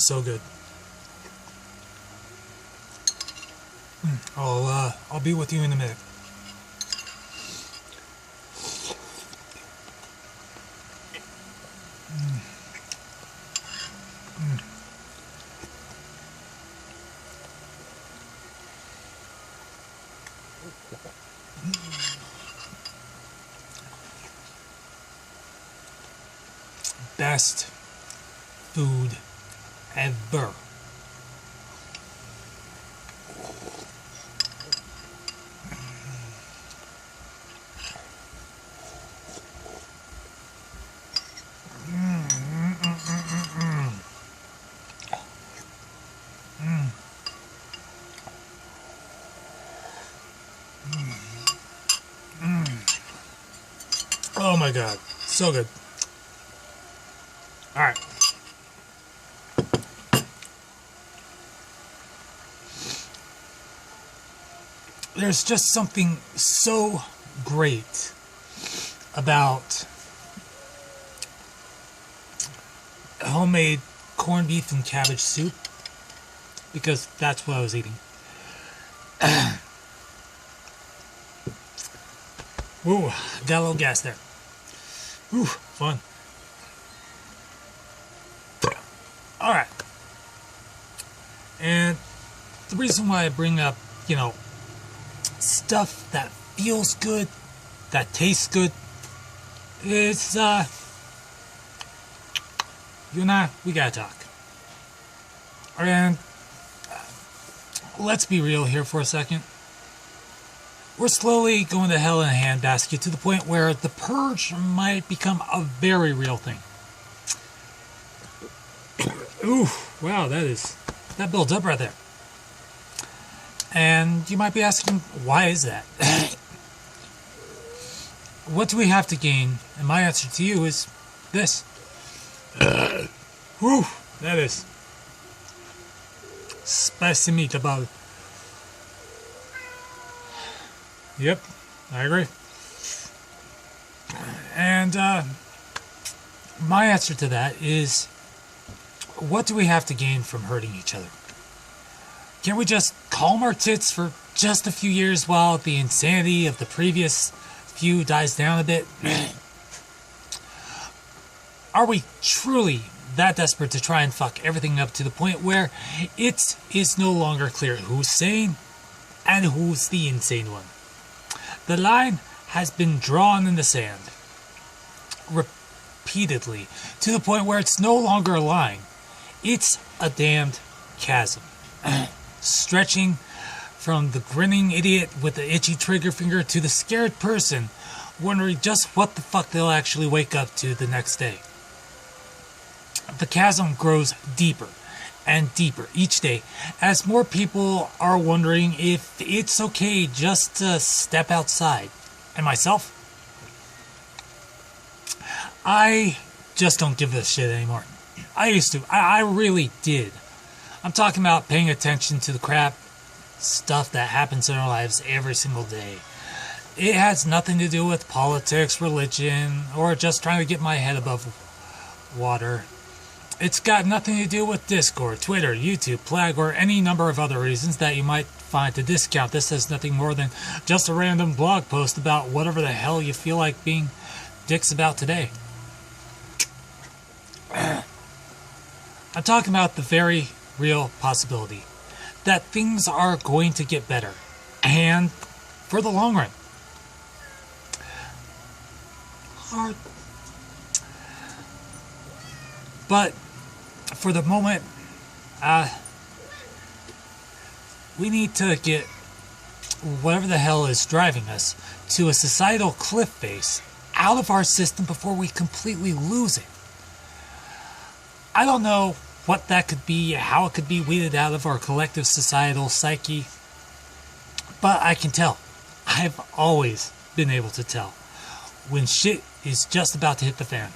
so good. I'll be with you in a minute. Best food ever. Oh my god, so good. All right. There's just something so great about homemade corned beef and cabbage soup, because that's what I was eating. Ooh, got a little gas there. Ooh, fun. All right. And the reason why I bring up, stuff that feels good, that tastes good, is, you and I, we gotta talk. And let's be real here for a second. We're slowly going to hell in a handbasket to the point where the purge might become a very real thing. Ooh, wow, that builds up right there. And you might be asking, why is that? What do we have to gain? And my answer to you is this. Whew, that is spicy meatball. Yep, I agree. And my answer to that is, what do we have to gain from hurting each other? Can't we just calm our tits for just a few years while the insanity of the previous few dies down a bit? Are we truly that desperate to try and fuck everything up to the point where it is no longer clear who's sane and who's the insane one? The line has been drawn in the sand repeatedly to the point where it's no longer a line. It's a damned chasm. Stretching from the grinning idiot with the itchy trigger finger to the scared person wondering just what the fuck they'll actually wake up to the next day. The chasm grows deeper and deeper each day as more people are wondering if it's okay just to step outside. And myself, I just don't give a shit anymore. I used to. I really did. I'm talking about paying attention to the crap stuff that happens in our lives every single day. It has nothing to do with politics, religion, or just trying to get my head above water. It's got nothing to do with Discord, Twitter, YouTube, Plag, or any number of other reasons that you might find to discount this as nothing more than just a random blog post about whatever the hell you feel like being dicks about today. I'm talking about the very real possibility that things are going to get better, and for the long run. Hard. But for the moment, we need to get whatever the hell is driving us to a societal cliff face out of our system before we completely lose it. I don't know what that could be, how it could be weeded out of our collective societal psyche, but I can tell. I've always been able to tell when shit is just about to hit the fan.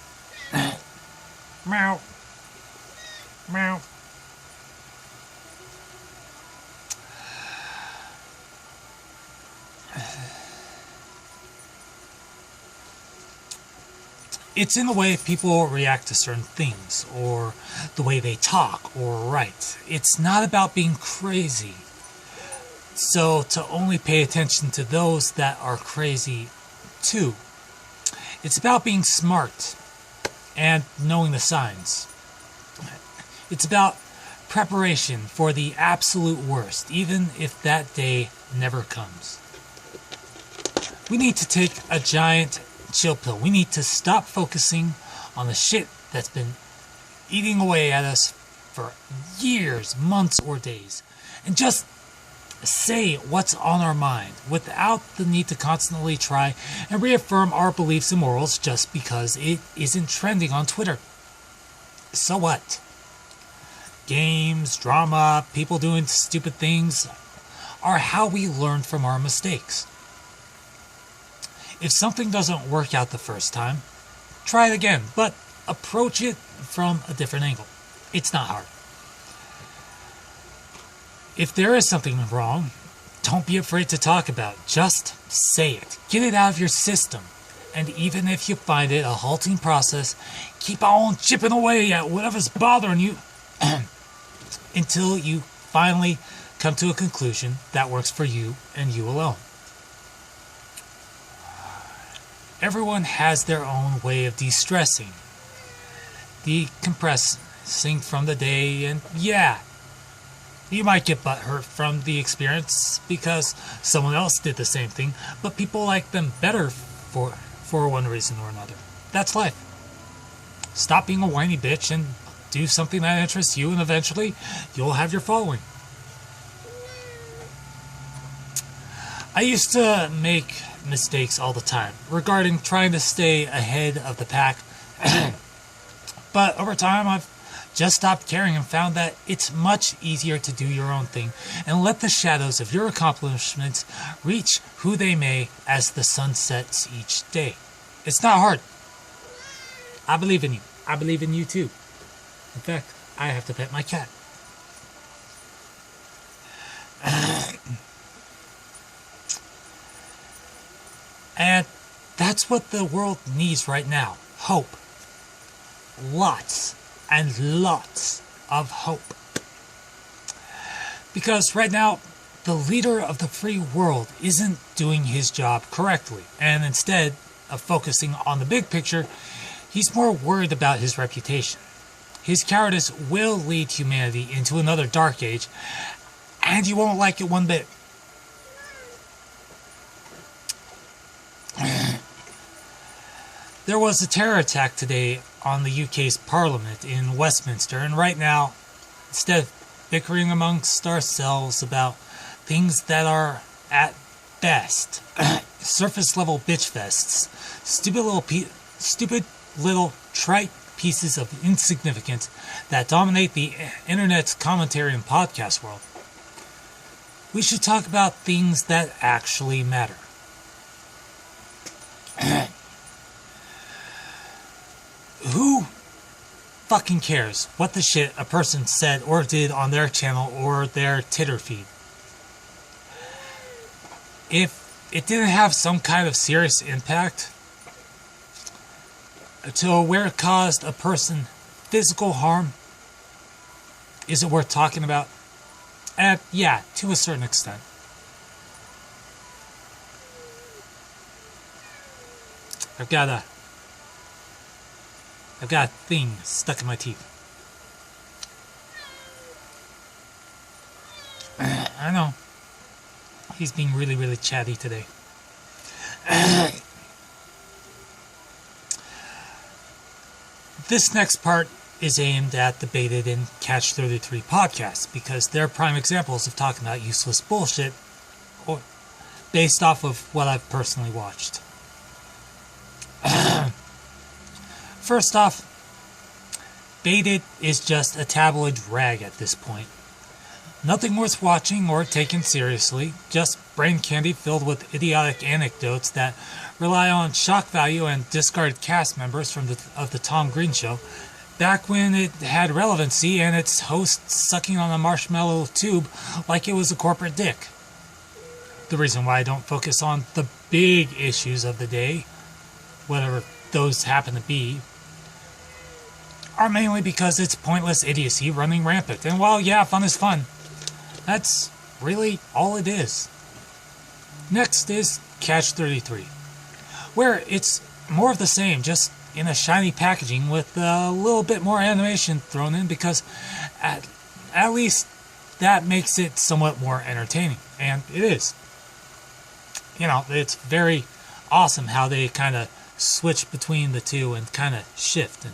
Meow. Meow. It's in the way people react to certain things, or the way they talk or write. It's not about being crazy. So to only pay attention to those that are crazy too. It's about being smart and knowing the signs. It's about preparation for the absolute worst, even if that day never comes. We need to take a giant chill pill. We need to stop focusing on the shit that's been eating away at us for years, months, or days, and just say what's on our mind without the need to constantly try and reaffirm our beliefs and morals just because it isn't trending on Twitter. So what? Games, drama, people doing stupid things are how we learn from our mistakes. If something doesn't work out the first time, try it again, but approach it from a different angle. It's not hard. If there is something wrong, don't be afraid to talk about it. Just say it. Get it out of your system. And even if you find it a halting process, keep on chipping away at whatever's bothering you until you finally come to a conclusion that works for you and you alone. Everyone has their own way of de-stressing, decompressing from the day, and yeah, you might get butthurt from the experience because someone else did the same thing, but people like them better for one reason or another. That's life. Stop being a whiny bitch and do something that interests you, and eventually you'll have your following. I used to make mistakes all the time regarding trying to stay ahead of the pack, but over time I've just stopped caring and found that it's much easier to do your own thing and let the shadows of your accomplishments reach who they may as the sun sets each day. It's not hard. I believe in you. I believe in you too. In fact, I have to pet my cat. And that's what the world needs right now. Hope. Lots and lots of hope. Because right now, the leader of the free world isn't doing his job correctly. And instead of focusing on the big picture, he's more worried about his reputation. His cowardice will lead humanity into another dark age, and you won't like it one bit. There was a terror attack today on the UK's Parliament in Westminster, and right now, instead of bickering amongst ourselves about things that are, at best, surface level bitch fests, stupid little trite pieces of insignificance that dominate the internet's commentary and podcast world, we should talk about things that actually matter. Who fucking cares what the shit a person said or did on their channel or their Twitter feed? If it didn't have some kind of serious impact to where it caused a person physical harm, is it worth talking about? Yeah, to a certain extent. I've got a thing stuck in my teeth. I know. He's being really, really chatty today. This next part is aimed at the Baited and Catch 33 podcasts because they're prime examples of talking about useless bullshit or based off of what I've personally watched. First off, Baited is just a tabloid rag at this point. Nothing worth watching or taken seriously, just brain candy filled with idiotic anecdotes that rely on shock value and discarded cast members of the Tom Green Show, back when it had relevancy and its host sucking on a marshmallow tube like it was a corporate dick. The reason why I don't focus on the big issues of the day, whatever those happen to be, are mainly because it's pointless idiocy running rampant. And while, yeah, fun is fun, that's really all it is. Next is Catch 33, where it's more of the same, just in a shiny packaging with a little bit more animation thrown in, because at least that makes it somewhat more entertaining. And it is. You know, it's very awesome how they kind of switch between the two and kind of shift and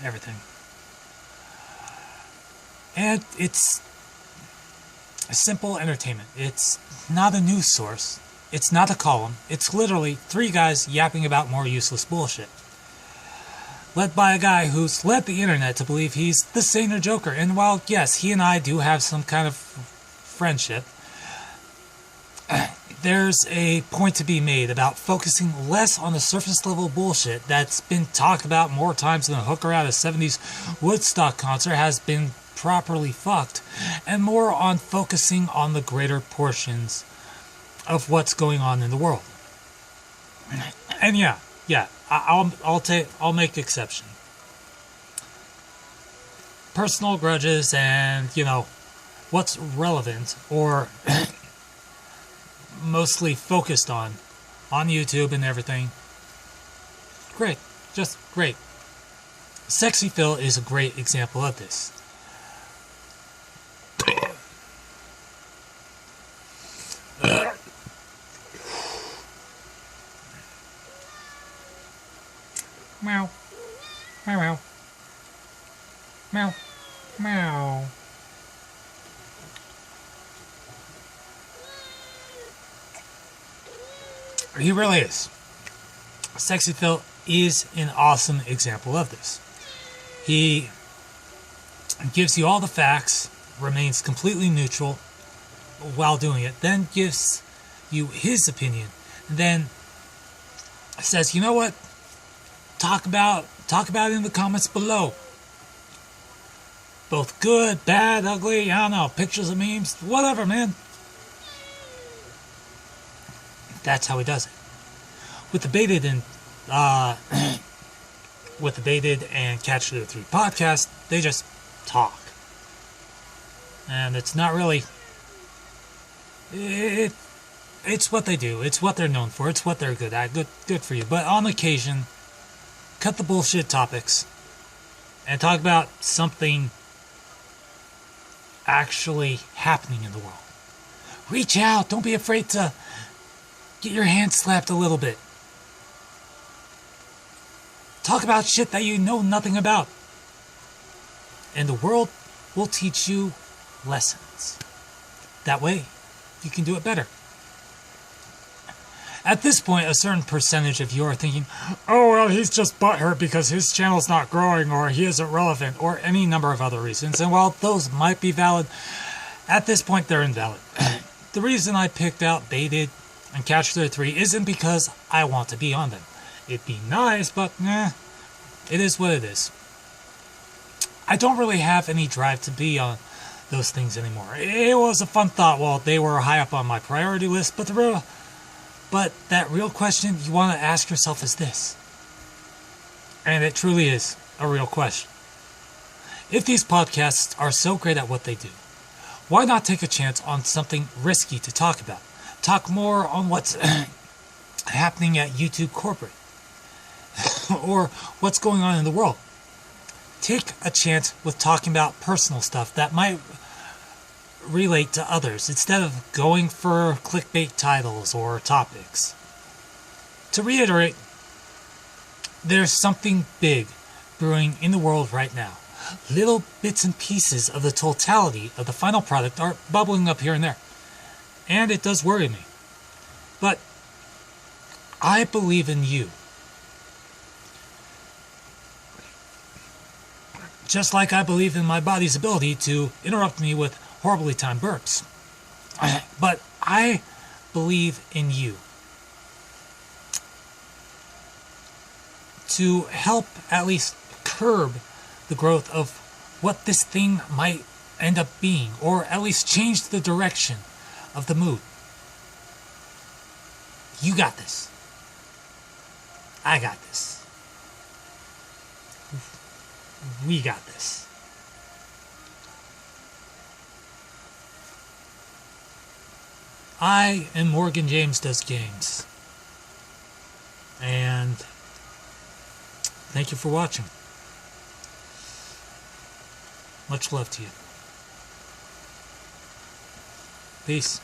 everything. And it's a simple entertainment. It's not a news source. It's not a column. It's literally three guys yapping about more useless bullshit. Led by a guy who's led the internet to believe he's the saner Joker. And while, yes, he and I do have some kind of friendship, there's a point to be made about focusing less on the surface level bullshit that's been talked about more times than a hooker at a 70s Woodstock concert has been properly fucked, and more on focusing on the greater portions of what's going on in the world. And yeah, I'll make exception. Personal grudges and, you know, what's relevant or mostly focused on YouTube and everything. Great. Just great. Sexy Phil is a great example of this. Meow. Meow meow. Meow. Meow. He really is. Sexy Phil is an awesome example of this. He gives you all the facts, remains completely neutral while doing it, then gives you his opinion, and then says, you know what? Talk about it in the comments below. Both good, bad, ugly, I don't know, pictures of memes, whatever, man. That's how he does it. With the Baited and Catch 33 podcast, they just talk. And it's not really... It's what they do. It's what they're known for. It's what they're good at. Good for you. But on occasion, cut the bullshit topics and talk about something actually happening in the world. Reach out. Don't be afraid to get your hand slapped a little bit. Talk about shit that you know nothing about. And the world will teach you lessons. That way, you can do it better. At this point, a certain percentage of you are thinking, oh, well, he's just butthurt because his channel's not growing, or he isn't relevant, or any number of other reasons. And while those might be valid, at this point, they're invalid. The reason I picked out Baited and Catch 33 isn't because I want to be on them. It'd be nice, but it is what it is. I don't really have any drive to be on those things anymore. It was a fun thought while they were high up on my priority list, but that real question you want to ask yourself is this. And it truly is a real question. If these podcasts are so great at what they do, why not take a chance on something risky to talk about? Talk more on what's happening at YouTube corporate or what's going on in the world. Take a chance with talking about personal stuff that might relate to others instead of going for clickbait titles or topics. To reiterate, there's something big brewing in the world right now. Little bits and pieces of the totality of the final product are bubbling up here and there. And it does worry me. But I believe in you. Just like I believe in my body's ability to interrupt me with horribly timed burps. But I believe in you to help at least curb the growth of what this thing might end up being, or at least change the direction of the mood. You got this. I got this. We got this. I am Morgan James Does Games. And thank you for watching. Much love to you. Peace.